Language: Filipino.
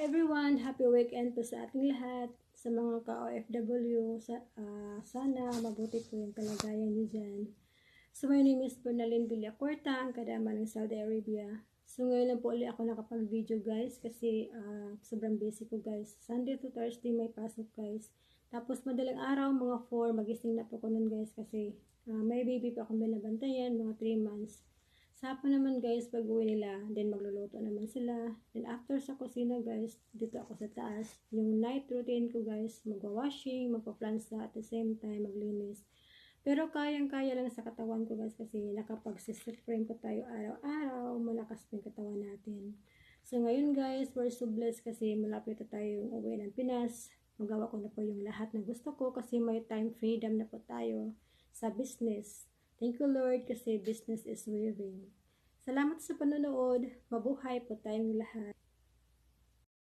Everyone, happy weekend po sa ating lahat. Sa mga ka-OFW, sana mabuti po yung kalagayan niyo dyan. So, my name is Bernalyn Villacorta, ang kadama ng Saudi Arabia. So, ngayon lang po ulit ako nakapag-video guys kasi sobrang busy ko guys. Sunday to Thursday may pasok guys. Tapos madaling araw, mga 4, magising na po ko nun guys kasi may baby pa akong binabantayan, mga 3 months. Sa hapon naman guys, pag uwi nila, then magluluto naman sila. Then after sa kusina guys, dito ako sa taas. Yung night routine ko guys, magwa-washing, magpa-plansa at the same time maglinis. Pero kayang-kaya lang sa katawan ko guys kasi nakapag-system frame po tayo araw-araw, malakas po yung katawan natin. So ngayon guys, we're so blessed kasi malapit na tayo uwi ng Pinas. Magawa ko na po yung lahat na gusto ko kasi may time freedom na po tayo sa business. Thank you Lord kasi business is living. Salamat sa panonood. Mabuhay po tayong lahat.